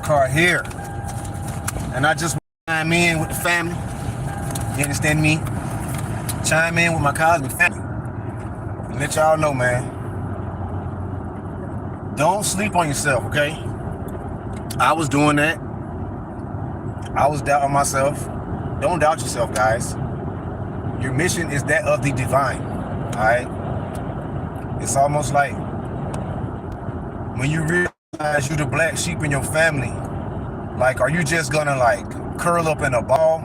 car here, and I just chime in with the family. You understand me? Chime in with my cosmic family and let y'all know, man. Don't sleep on yourself, okay? I was doing that. I was doubting myself. Don't doubt yourself, guys. Your mission is that of the divine, all right? It's almost like when you realize you're the black sheep in your family, like, are you just gonna like curl up in a ball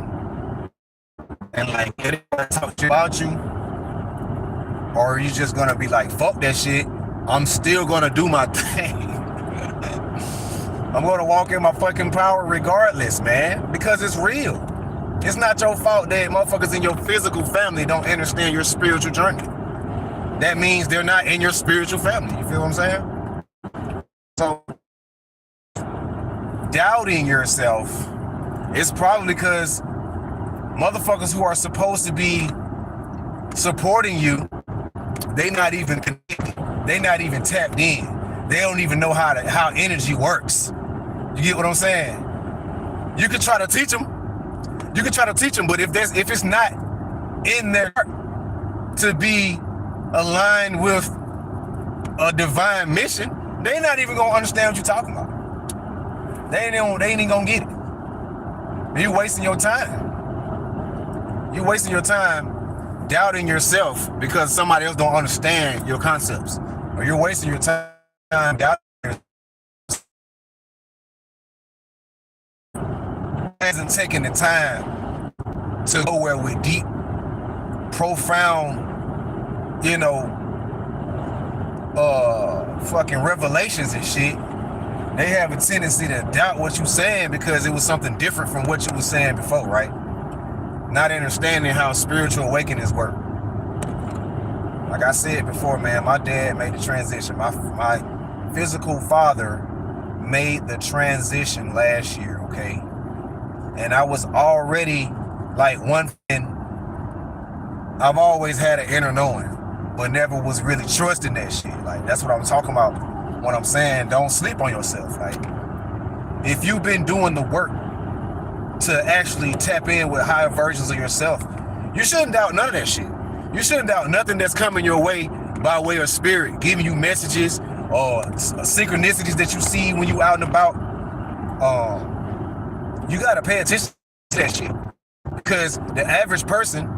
and like get everybody talk shit about you? Or are you just gonna be like, fuck that shit, I'm still gonna do my thing. I'm gonna walk in my fucking power regardless, man, because it's real. It's not your fault that motherfuckers in your physical family don't understand your spiritual journey. That means they're not in your spiritual family. You feel what I'm saying? So, doubting yourself is probably because motherfuckers who are supposed to be supporting you, they not even connected. They not even tapped in. They don't even know how energy works. You get what I'm saying? You can try to teach them. You can try to teach them, but if it's not in their heart to be aligned with a divine mission, they not even gonna understand what you're talking about. They ain't even gonna get it. You're wasting your time. You're wasting your time doubting yourself because somebody else don't understand your concepts. Or you're wasting your time doubting yourself. Hasn't taken the time to go where with deep, profound, fucking revelations and shit. They have a tendency to doubt what you're saying because it was something different from what you were saying before, right? Not understanding how spiritual awakenings work. Like I said before, man, my dad made the transition. My physical father made the transition last year, okay? And I was already like one thing. I've always had an inner knowing, but never was really trusting that shit. Like, that's what I'm talking about when I'm saying don't sleep on yourself. Like, if you've been doing the work to actually tap in with higher versions of yourself, you shouldn't doubt none of that shit. You shouldn't doubt nothing that's coming your way by way of spirit, giving you messages or synchronicities that you see when you out and about. You gotta pay attention to that shit, because the average person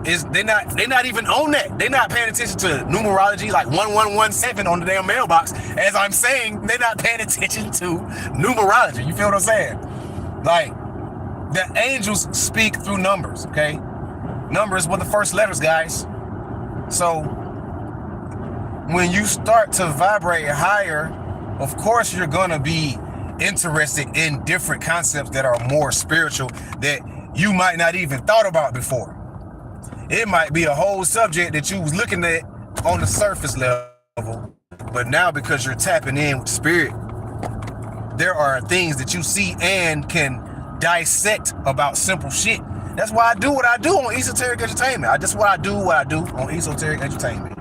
they're not even on that. They're not paying attention to numerology, like 1117 on the damn mailbox. As I'm saying, they're not paying attention to numerology. You feel what I'm saying? Like, the angels speak through numbers, okay? Numbers were the first letters, guys. So when you start to vibrate higher, of course you're gonna be interested in different concepts that are more spiritual that you might not even thought about before. It might be a whole subject that you was looking at on the surface level, but now because you're tapping in with spirit, there are things that you see and can dissect about simple shit. That's why I do what I do on Esoteric Entertainment. That's why I do what I do on Esoteric Entertainment.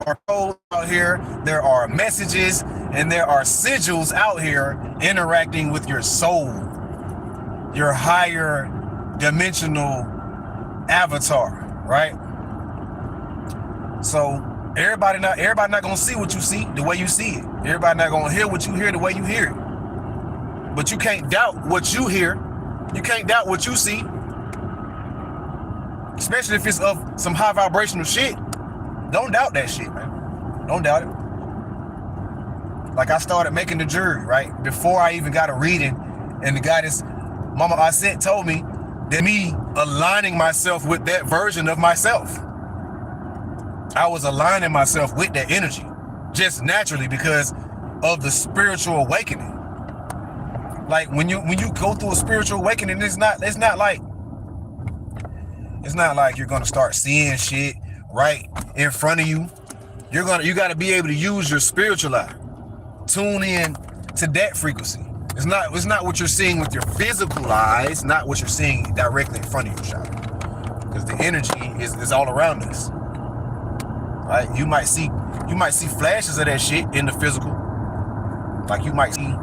Are codes out here, there are messages, and there are sigils out here interacting with your soul, your higher dimensional avatar, right? So everybody not gonna see what you see the way you see it. Everybody not gonna hear what you hear the way you hear it. But you can't doubt what you hear. You can't doubt what you see, especially if it's of some high vibrational shit. Don't doubt that shit, man. Don't doubt it. Like, I started making the jury, right? Before I even got a reading, and the guy that's Mama Aset told me that me aligning myself with that version of myself, I was aligning myself with that energy just naturally because of the spiritual awakening. Like, when you go through a spiritual awakening, it's not like you're gonna start seeing shit right in front of you. You gotta be able to use your spiritual eye. Tune in to that frequency. It's not what you're seeing with your physical eyes, not what you're seeing directly in front of you, child. Because the energy is all around us. right? You might see flashes of that shit in the physical. Like you might see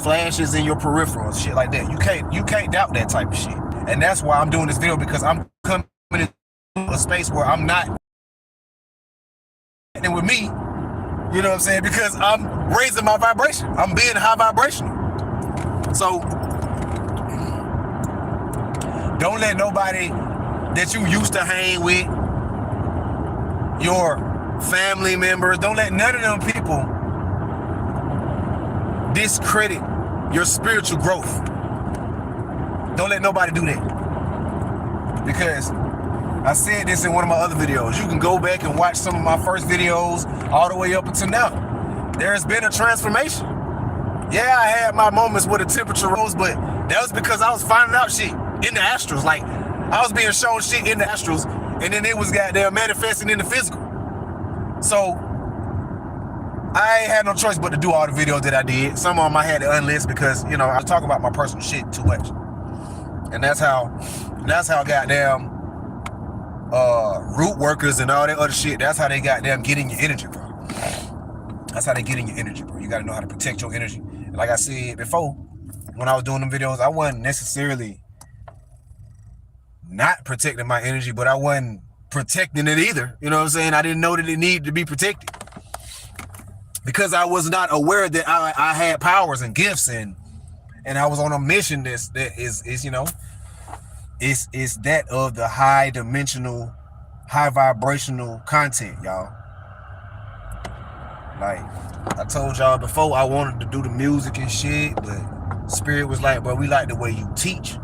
flashes in your peripherals, shit like that. You can't doubt that type of shit. And that's why I'm doing this video, because I'm coming into a space where I'm not with me, you know what I'm saying? Because I'm raising my vibration. I'm being high vibrational. So don't let nobody that you used to hang with, your family members, don't let none of them people discredit your spiritual growth. Don't let nobody do that. Because I said this in one of my other videos. You can go back and watch some of my first videos all the way up until now. There's been a transformation. Yeah, I had my moments where the temperature rose, but that was because I was finding out shit in the astrals. Like, I was being shown shit in the astrals, and then it was goddamn manifesting in the physical. So I ain't had no choice but to do all the videos that I did. Some of them I had to unlist because, you know, I talk about my personal shit too much. And that's how goddamn root workers and all that other shit, that's how they goddamn get in your energy, bro. That's how they get in your energy, bro. You gotta know how to protect your energy. And like I said before, when I was doing them videos, I wasn't necessarily not protecting my energy, but I wasn't protecting it either. You know what I'm saying? I didn't know that it needed to be protected, because I was not aware that I had powers and gifts, and I was on a mission that is you know, it's that of the high dimensional, high vibrational content, y'all. Like I told y'all before, I wanted to do the music and shit, but Spirit was like, bro, we like the way you teach,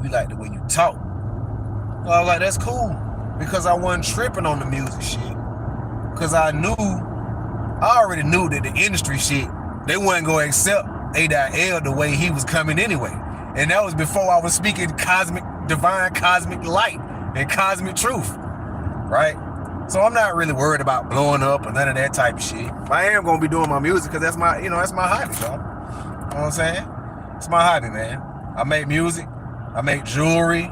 we like the way you talk. So I was like, that's cool, because I wasn't tripping on the music shit, because I already knew that the industry shit, they wasn't going to accept A.L the way he was coming anyway. And that was before I was speaking divine cosmic light and cosmic truth, right? So I'm not really worried about blowing up or none of that type of shit. I am going to be doing my music because that's my, you know, that's my hobby, y'all. You know what I'm saying? It's my hobby, man. I make music, I make jewelry,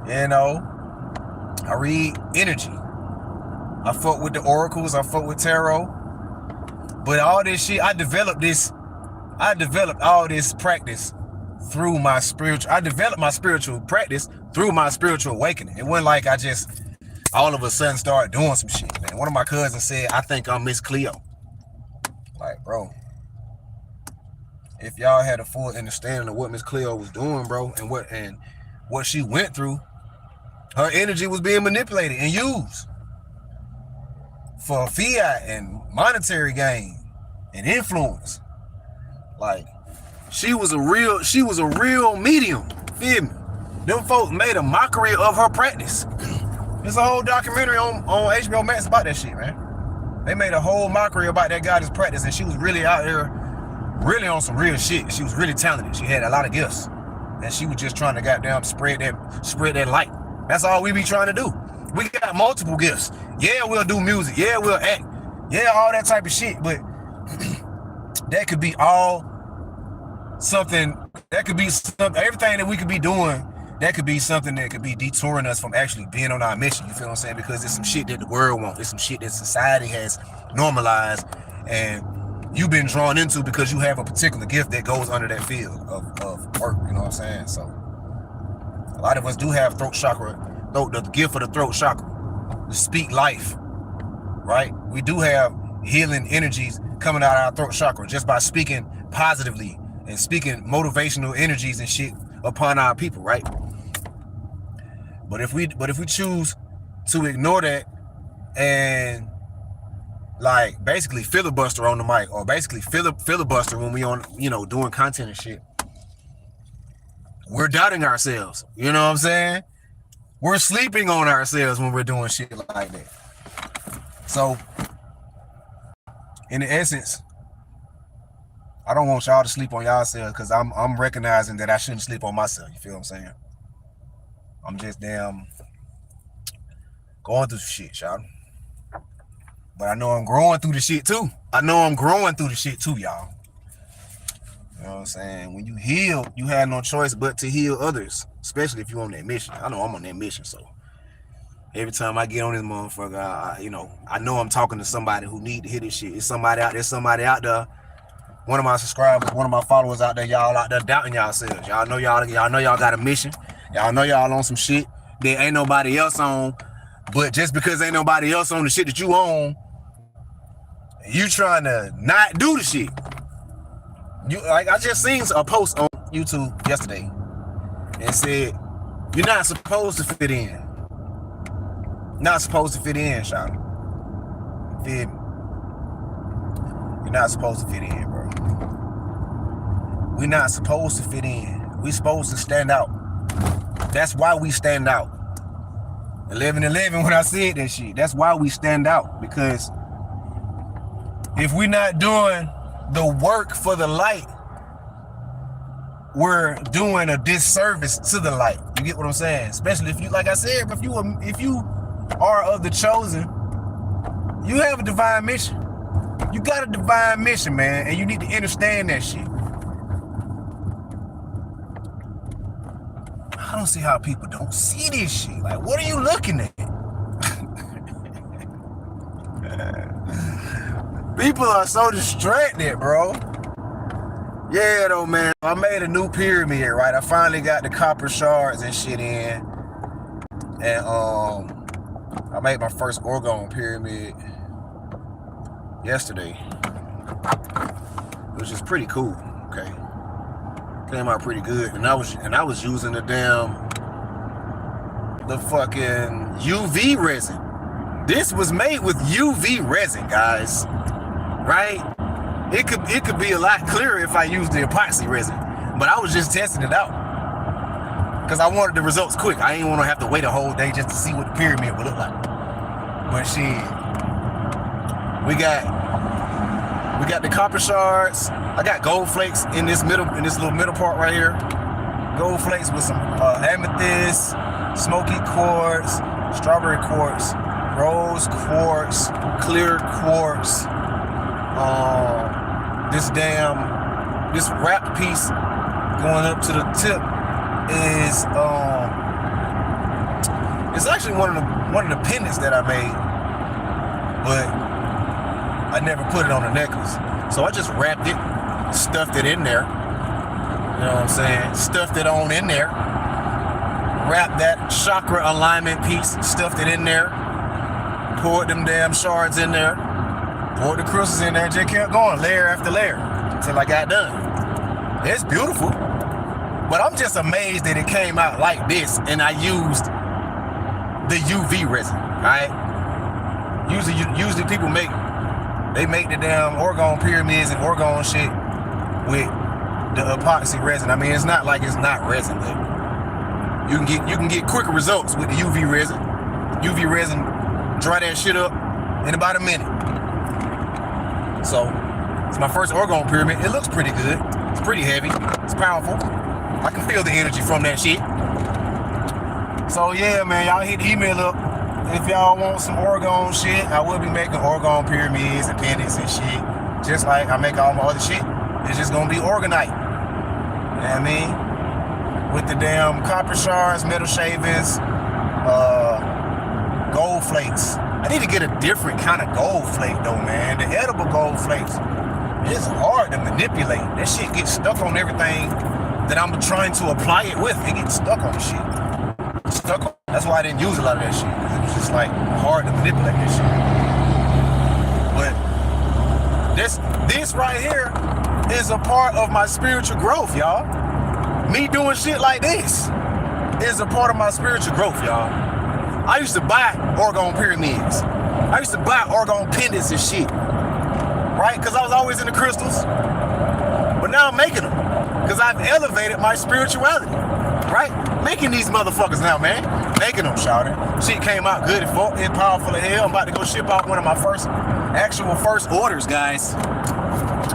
you know, I read energy. I fuck with the oracles, I fuck with tarot. But all this shit, I developed all this practice through my spiritual, I developed my spiritual practice through my spiritual awakening. It wasn't like I just all of a sudden started doing some shit, man. One of my cousins said, I think I'm Miss Cleo. Like, bro, if y'all had a full understanding of what Miss Cleo was doing, bro, and what she went through, her energy was being manipulated and used for fiat and monetary gain and influence. Like, she was a real medium. Feel me? Them folks made a mockery of her practice. There's a whole documentary on HBO Max about that shit, man. They made a whole mockery about that goddess practice, and she was really out here, really on some real shit. She was really talented. She had a lot of gifts, and she was just trying to goddamn spread that light. That's all we be trying to do. We got multiple gifts. Yeah, we'll do music. Yeah, we'll act. Yeah, all that type of shit. But that could be all something. That could be something. Everything that we could be doing, that could be something that could be detouring us from actually being on our mission. You feel what I'm saying? Because it's some shit that the world wants. It's some shit that society has normalized, and you've been drawn into because you have a particular gift that goes under that field of work. You know what I'm saying? So a lot of us do have throat chakra, the gift of the throat chakra, to speak life, right? We do have healing energies coming out of our throat chakra just by speaking positively and speaking motivational energies and shit upon our people, right? But if we choose to ignore that and like basically filibuster on the mic, or basically filibuster when we on, you know, doing content and shit, we're doubting ourselves. You know what I'm saying? We're sleeping on ourselves when we're doing shit like that. So in the essence, I don't want y'all to sleep on yourselves, because I'm recognizing that I shouldn't sleep on myself. You feel what I'm saying? I'm just damn going through some shit, y'all. But I know I'm growing through the shit too. I know I'm growing through the shit too, y'all. You know what I'm saying? When you heal, you have no choice but to heal others, especially if you're on that mission. I know I'm on that mission, so Every time I get on this motherfucker, you know, I know I'm talking to somebody who need to hear this shit. It's somebody out there, one of my subscribers, one of my followers out there, y'all out there doubting yourselves. Y'all know y'all got a mission. Y'all know y'all on some shit that ain't nobody else on. But just because ain't nobody else on the shit that you own, you trying to not do the shit. You like, I just seen a post on YouTube yesterday and said, you're not supposed to fit in. Not supposed to fit in, shout. Feel me? You're not supposed to fit in, bro. We're not supposed to fit in. We're supposed to stand out. That's why we stand out. 11-11 when I said that shit. That's why we stand out. Because if we're not doing the work for the light, we're doing a disservice to the light. You get what I'm saying? Especially if you, like I said, if you are of the chosen, you have a divine mission. You got a divine mission, man, and you need to understand that shit. I don't see how people don't see this shit. Like, what are you looking at? People are so distracted, bro. Yeah, though, man. I made a new pyramid, right? I finally got the copper shards and shit in. And I made my first orgone pyramid yesterday, which is pretty cool. Okay, came out pretty good, and I was using the fucking UV resin. This was made with UV resin, guys. Right? It could be a lot clearer if I used the epoxy resin, but I was just testing it out because I wanted the results quick. I didn't want to have to wait a whole day just to see what the pyramid would look like. But shit, we got the copper shards. I got gold flakes in this little middle part right here. Gold flakes with some amethyst, smoky quartz, strawberry quartz, rose quartz, clear quartz. This wrap piece going up to the tip is it's actually one of the pendants that I made, but I never put it on a necklace. So I just wrapped it, stuffed it in there. You know what I'm saying? Stuffed it on in there. Wrapped that chakra alignment piece, stuffed it in there. Poured them damn shards in there. Poured the crystals in there, just kept going layer after layer until I got done. It's beautiful, but I'm just amazed that it came out like this and I used the UV resin, right? Usually people make the damn orgone pyramids and orgone shit with the epoxy resin. I mean, it's not like it's not resin, but you can get quicker results with the UV resin. UV resin, dry that shit up in about a minute. So it's my first orgone pyramid. It looks pretty good. It's pretty heavy. It's powerful. I can feel the energy from that shit. So yeah, man, y'all hit the email up if y'all want some orgone shit. I will be making orgone pyramids and pendants and shit, just like I make all my other shit. It's just gonna be organite. You know what I mean? With the damn copper shards, metal shavings, gold flakes. I need to get a different kind of gold flake though, man. The edible gold flakes, it's hard to manipulate. That shit gets stuck on everything that I'm trying to apply it with. It gets stuck on shit. Stuck on. That's why I didn't use a lot of that shit. It was just like hard to manipulate that shit. But this right here is a part of my spiritual growth, y'all. Me doing shit like this is a part of my spiritual growth, y'all. I used to buy orgone pyramids. I used to buy orgone pendants and shit. Right? Because I was always into crystals. But now I'm making them. Because I've elevated my spirituality. Right? Making these motherfuckers now, man. Making them, shouting. Shit came out good and powerful as hell. I'm about to go ship out one of my first orders, guys.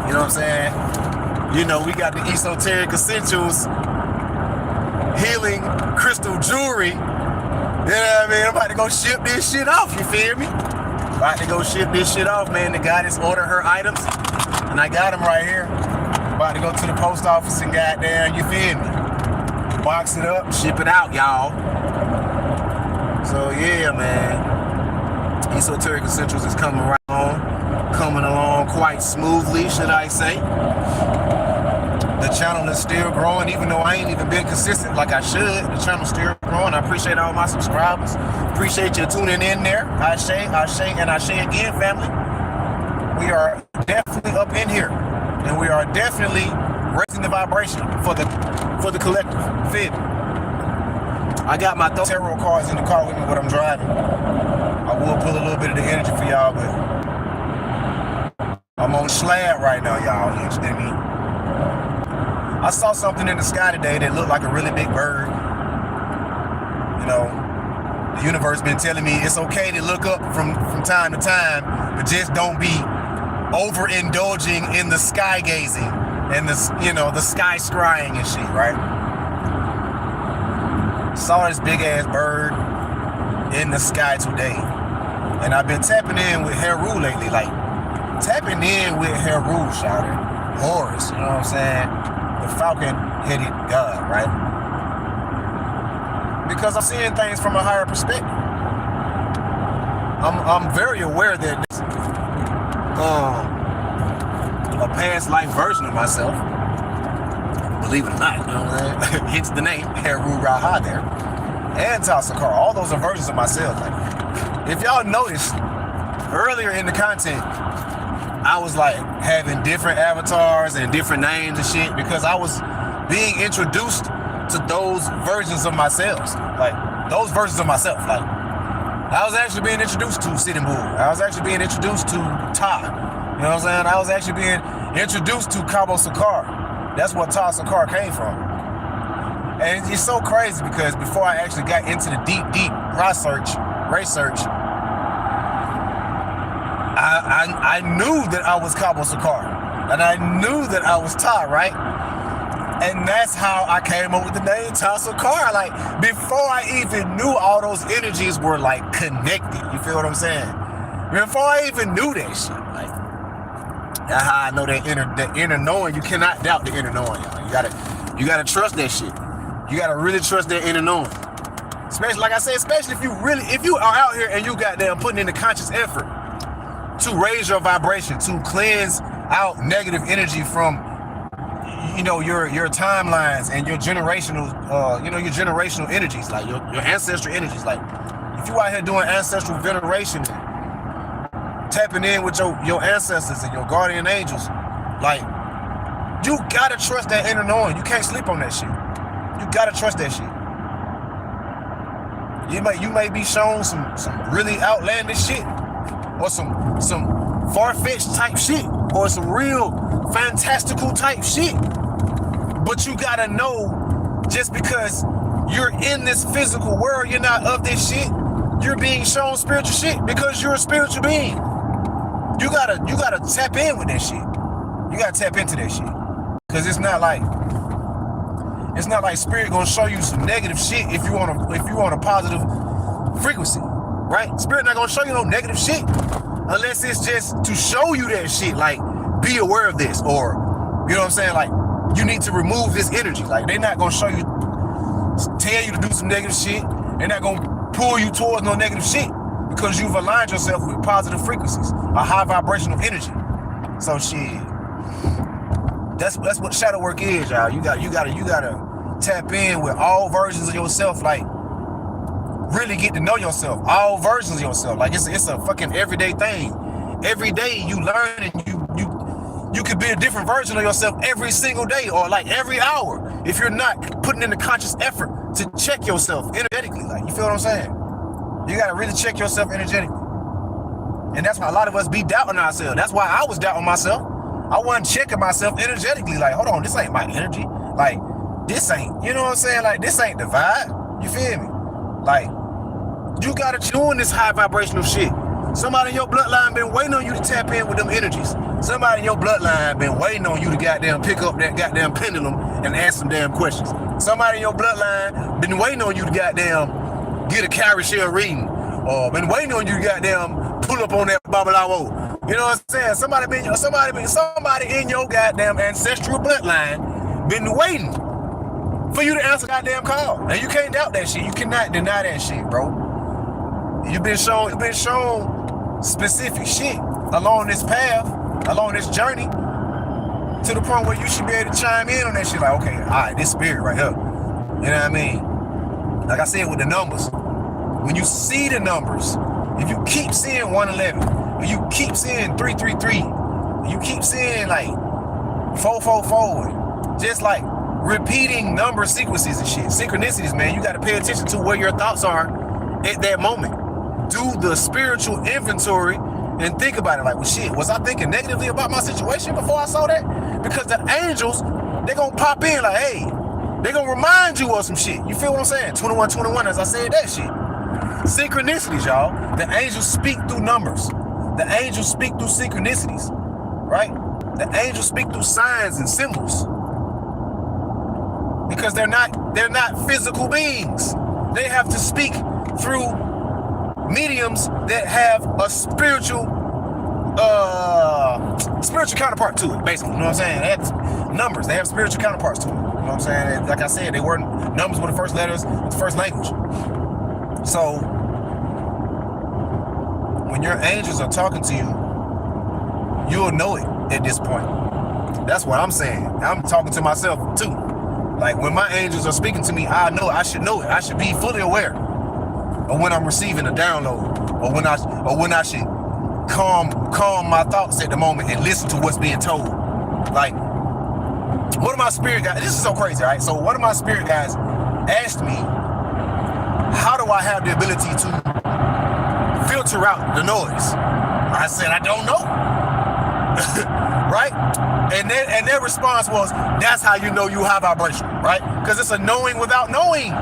You know what I'm saying? You know, we got the esoteric essentials, healing crystal jewelry. You know what I mean? I'm about to go ship this shit off, you feel me? About to go ship this shit off, man. The goddess ordered her items, and I got them right here. About to go to the post office and goddamn, you feel me? Box it up, ship it out, y'all. So yeah, man, Esoteric Essentials is coming along quite smoothly, should I say. The channel is still growing, even though I ain't even been consistent like I should. The channel's still growing. I appreciate all my subscribers. Appreciate you tuning in there. Ashe, and Ashe again, family. We are definitely up in here, and we are definitely raising the vibration for the collective. Fib. I got my tarot cards in the car with me when I'm driving. I will pull a little bit of the energy for y'all, but I'm on slab right now, y'all. You understand me? I saw something in the sky today that looked like a really big bird. You know, the universe been telling me it's okay to look up from time to time, but just don't be overindulging in the sky gazing and the sky scrying and shit, right? Saw this big ass bird in the sky today, and I've been tapping in with Heru lately, like tapping in with Heru, shouting Horus, you know what I'm saying? The falcon-headed god, right? Because I'm seeing things from a higher perspective. I'm very aware that this, a past life version of myself, believe it or not, you know what I'm saying? Hence the name Heru Raha there, and Tasakar. All those are versions of myself. Like, if y'all noticed earlier in the content, I was like having different avatars and different names and shit because I was being introduced to those versions of myself. Like those versions of myself. Like I was actually being introduced to Sitting Bull. I was actually being introduced to Ta. You know what I'm saying? I was actually being introduced to Cabo Sakar. That's where Ta Sakar came from. And it's so crazy because before I actually got into the deep research, I knew that I was Cabo Sakar, and I knew that I was Ta, right? And that's how I came up with the name Ta Sakar. Like, before I even knew all those energies were like connected, you feel what I'm saying? Before I even knew that shit, like, that's how I know that inner knowing. You cannot doubt the inner knowing, y'all. You gotta trust that shit. You gotta really trust that inner knowing. Especially, like I said, especially if you are out here and you goddamn putting in the conscious effort to raise your vibration, to cleanse out negative energy from, your timelines and your generational, your generational energies, like your ancestral energies. Like, if you out here doing ancestral veneration, tapping in with your ancestors and your guardian angels, like, you gotta trust that inner knowing. You can't sleep on that shit. You gotta trust that shit. You may be shown some really outlandish shit, or some far-fetched type shit, or some real fantastical type shit. But you gotta know, just because you're in this physical world, you're not of this shit. You're being shown spiritual shit because you're a spiritual being. You gotta tap in with that shit. You gotta tap into that shit. Cause it's not like spirit gonna show you some negative shit if you on a positive frequency, right? Spirit not gonna show you no negative shit unless it's just to show you that shit, like, be aware of this, or, you know what I'm saying, like, you need to remove this energy. Like, they're not gonna show you, tell you to do some negative shit. They're not gonna pull you towards no negative shit because you've aligned yourself with positive frequencies, a high vibrational energy. So shit, that's what shadow work is, y'all. You gotta tap in with all versions of yourself, like, really get to know yourself, all versions of yourself. Like, it's a fucking everyday thing. Every day you learn, and you could be a different version of yourself every single day, or like every hour, if you're not putting in the conscious effort to check yourself energetically. Like, you feel what I'm saying? You gotta really check yourself energetically. And that's why a lot of us be doubting ourselves. That's why I was doubting myself. I wasn't checking myself energetically. Like, hold on, this ain't my energy. Like, this ain't, you know what I'm saying? Like, this ain't the vibe. You feel me? Like, you gotta tune this high vibrational shit. Somebody in your bloodline been waiting on you to tap in with them energies. Somebody in your bloodline been waiting on you to goddamn pick up that goddamn pendulum and ask some damn questions. Somebody in your bloodline been waiting on you to goddamn get a carry share reading, or been waiting on you to goddamn pull up on that babalawo. You know what I'm saying? Somebody in your goddamn ancestral bloodline been waiting for you to answer goddamn call. And you can't doubt that shit. You cannot deny that shit, bro. You've been shown specific shit along this path, along this journey, to the point where you should be able to chime in on that shit. Like, okay, all right, this spirit right here. You know what I mean? Like I said with the numbers, when you see the numbers, if you keep seeing 111, and you keep seeing 333, you keep seeing like 444, just like repeating number sequences and shit, synchronicities, man, you got to pay attention to where your thoughts are at that moment. Do the spiritual inventory and think about it. Like, well, shit, was I thinking negatively about my situation before I saw that? Because the angels, they're gonna pop in like, hey, they're gonna remind you of some shit. You feel what I'm saying? 2121, as I said that shit. Synchronicities, y'all. The angels speak through numbers. The angels speak through synchronicities, right? The angels speak through signs and symbols. Because they're not physical beings. They have to speak through mediums that have a spiritual counterpart to it, basically. You know what I'm saying? They have numbers. They have spiritual counterparts to it. You know what I'm saying? Like I said, numbers were the first letters, the first language. So when your angels are talking to you, you'll know it at this point. That's what I'm saying. I'm talking to myself too. Like, when my angels are speaking to me, I should know it. I should be fully aware of when I'm receiving a download, or when I should calm my thoughts at the moment and listen to what's being told. Like, one of my spirit guys, this is so crazy, right? So one of my spirit guys asked me, how do I have the ability to filter out the noise? I said, I don't know. Right? And their response was, that's how you know you have vibration, right? Because it's a knowing without knowing.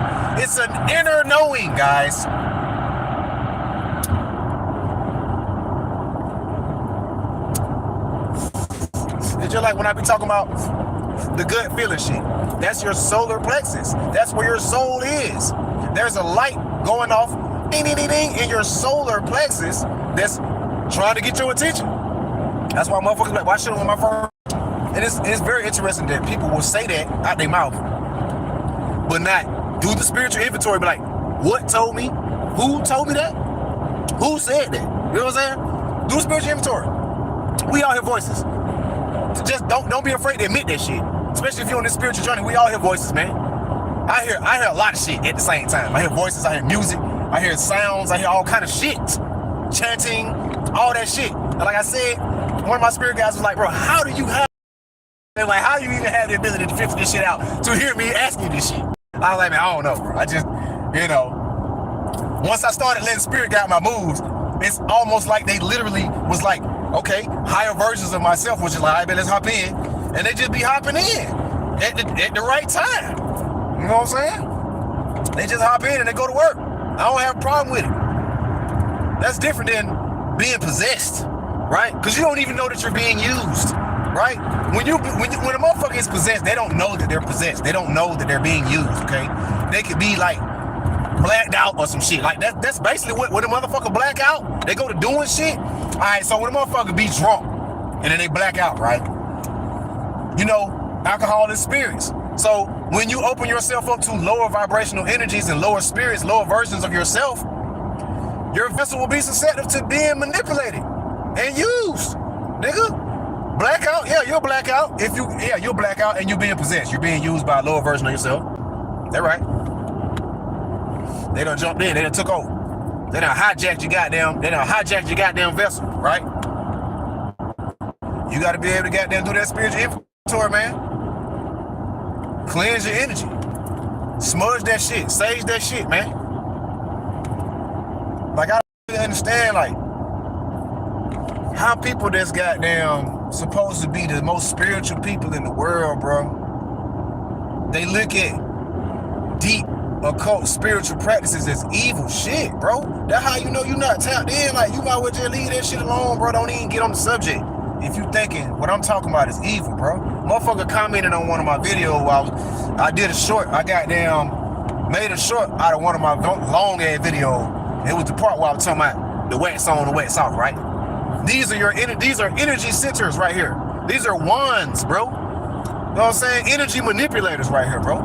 It's an inner knowing, guys. It's just like when I be talking about the good feeling shit. That's your solar plexus. That's where your soul is. There's a light going off, ding, ding, ding, ding, in your solar plexus that's trying to get your attention. That's why motherfuckers like, why should I on my phone? And it's very interesting that people will say that out their mouth, but not do the spiritual inventory. Be like, what told me? Who told me that? Who said that? You know what I'm saying? Do the spiritual inventory. We all hear voices. So just don't be afraid to admit that shit. Especially if you're on this spiritual journey, we all hear voices, man. I hear a lot of shit at the same time. I hear voices, I hear music, I hear sounds, I hear all kind of shit. Chanting, all that shit. And like I said, one of my spirit guys was like, bro, how do you have, and like, how do you even have the ability to filter this shit out to hear me ask you this shit? I was like, man, I don't know, bro. I just, once I started letting spirit guide my moves, it's almost like they literally was like, okay, higher versions of myself was just like, all right, man, let's hop in. And they just be hopping in at the right time. You know what I'm saying? They just hop in and they go to work. I don't have a problem with it. That's different than being possessed, right? Because you don't even know that you're being used, right? When a motherfucker is possessed, they don't know that they're possessed. They don't know that they're being used, okay? They could be like blacked out or some shit. Like that's basically when a motherfucker black out, they go to doing shit. All right, so when a motherfucker be drunk and then they black out, right? Alcohol is spirits. So when you open yourself up to lower vibrational energies and lower spirits, lower versions of yourself, your vessel will be susceptible to being manipulated and used, nigga. Blackout, yeah, you'll black out. You'll black out and you're being possessed. You're being used by a lower version of yourself. That's right. They done jumped in. They done took over. They done hijacked your goddamn vessel, right? You got to be able to goddamn do that spiritual inventory, man. Cleanse your energy. Smudge that shit. Sage that shit, man. Like, I don't really understand, like, how people that's goddamn supposed to be the most spiritual people in the world, bro, they look at deep occult spiritual practices as evil shit, bro. That's how you know you're not tapped in. Like, you might well just leave that shit alone, bro. Don't even get on the subject if you thinking what I'm talking about is evil, bro. Motherfucker commented on one of my videos while I did a short. I goddamn made a short out of one of my long ass videos. It was the part where I was talking about the wax on, the wax off, right? These are energy centers right here. These are wands, bro. You know what I'm saying? Energy manipulators right here, bro.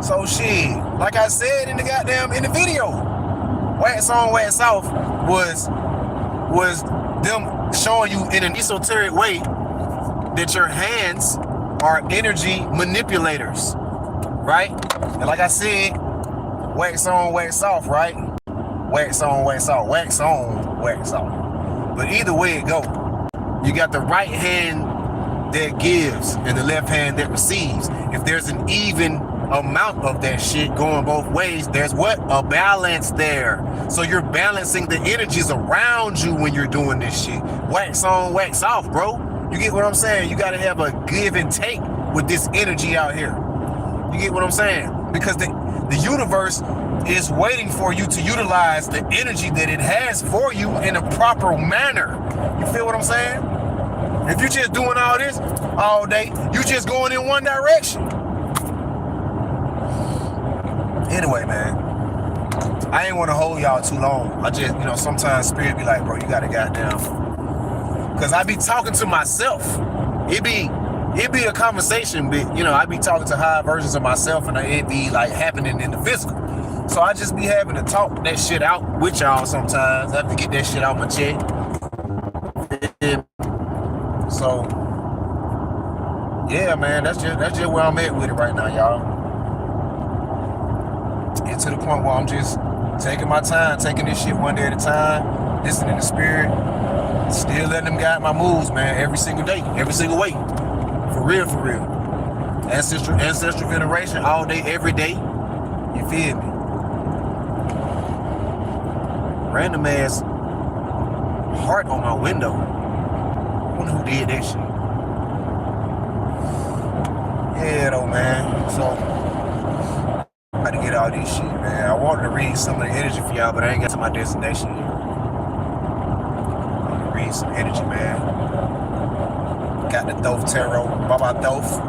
So shit, like I said in the video, Wax on, wax off was them showing you in an esoteric way that your hands are energy manipulators, right? And like I said, wax on, wax off, right? Wax on, wax off, wax on, wax off. But either way it go, you got the right hand that gives and the left hand that receives. If there's an even amount of that shit going both ways, there's what? A balance there. So you're balancing the energies around you when you're doing this shit. Wax on, wax off, bro. You get what I'm saying? You gotta have a give and take with this energy out here. You get what I'm saying? Because the universe is waiting for you to utilize the energy that it has for you in a proper manner. You feel what I'm saying? If you're just doing all this all day, you just going in one direction. Anyway, man, I ain't want to hold y'all too long. I just, sometimes spirit be like, bro, you gotta goddamn. Because I be talking to myself. It be a conversation, but, I be talking to higher versions of myself, and it be like happening in the physical. So I just be having to talk that shit out with y'all sometimes. I have to get that shit out my chest. So, yeah, man, that's just where I'm at with it right now, y'all. Get to the point where I'm just taking my time, taking this shit one day at a time, listening to spirit, still letting them guide my moves, man, every single day, every single way. For real, for real. Ancestral veneration all day, every day. You feel me? Random ass heart on my window. I wonder who did that shit. Yeah, though, man. So, I'm about to get all this shit, man. I wanted to read some of the energy for y'all, but I ain't got to my destination yet. I'm gonna read some energy, man. Got the Thoth Tarot. Baba Thoth.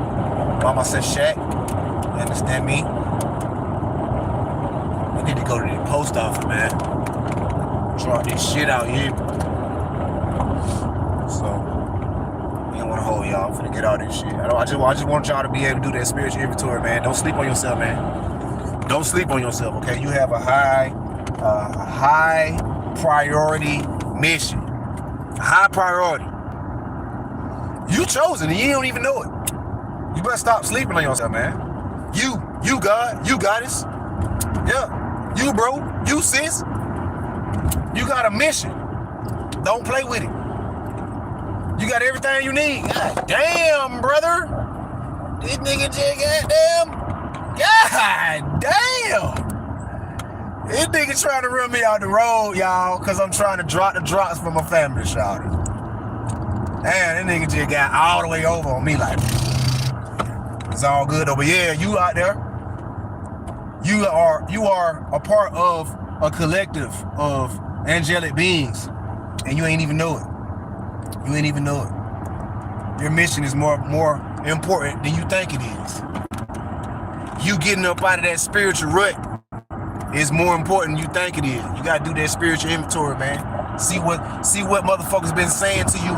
Mama says Shaq. You understand me? I need to go to the post office, man. Draw this shit out here. So, I don't want to hold y'all. I'm finna get all this shit. I just want y'all to be able to do that spiritual inventory, man. Don't sleep on yourself, man. Don't sleep on yourself, okay? You have a high priority mission. High priority. You chosen and you don't even know it. You better stop sleeping on yourself, man. You God, you goddess. Yeah, you bro, you sis. You got a mission. Don't play with it. You got everything you need. God damn, brother. This nigga just God damn. This nigga trying to run me out the road, y'all, because I'm trying to drop the drops for my family, shawty. Damn, this nigga just got all the way over on me like, it's all good though. But yeah, you out there, you are a part of a collective of angelic beings, and you ain't even know it. You ain't even know it. Your mission is more important than you think it is. You getting up out of that spiritual rut is more important than you think it is. You gotta do that spiritual inventory, man. See what motherfuckers been saying to you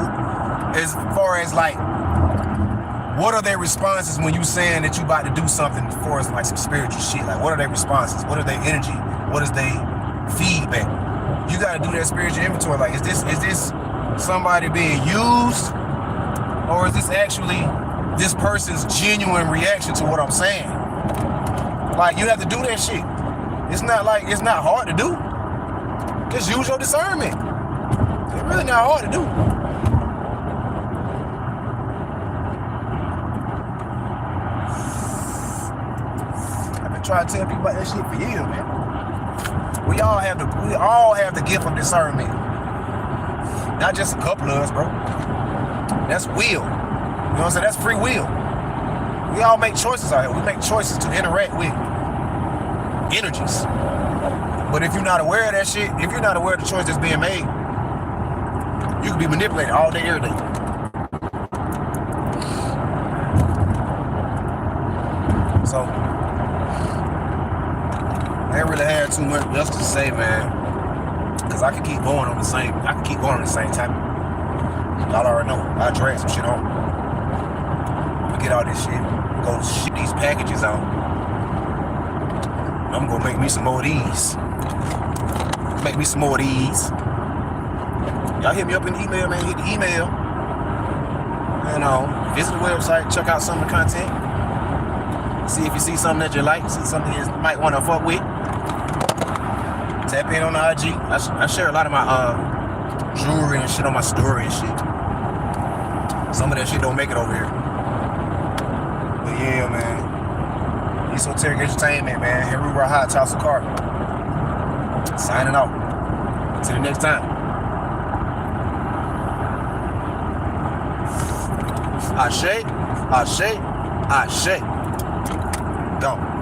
as far as like, what are their responses when you saying that you about to do something as far as like some spiritual shit? Like, what are their responses? What are their energy? What is their feedback? You gotta do that spiritual inventory. Like, is this somebody being used, or is this actually this person's genuine reaction to what I'm saying? Like, you have to do that shit. It's not hard to do. Just use your discernment. It's really not hard to do. I've been trying to tell people about that shit for years, man. We all have the gift of discernment. Not just a couple of us, bro. That's will. You know what I'm saying? That's free will. We all make choices out here. We make choices to interact with energies. But if you're not aware of that shit, if you're not aware of the choice that's being made, you can be manipulated all day, every day. So, I ain't really had too much else to say, man. Because I can keep going on the same type. Y'all already know. I drag some shit on. Get all this shit. Go ship these packages out. I'm gonna make me some more of these. Make me some more of these. Y'all hit me up in the email, man. Hit the email. And visit the website. Check out some of the content. See if you see something that you like. See something you might want to fuck with. Tap in on the IG. I share a lot of my jewelry and shit on my story and shit. Some of that shit don't make it over here. But yeah, man. Esoteric Entertainment, man. Heru Raha Tasakar. Signing off. Till the next time. Ashe, Ashe, Ashe. Go.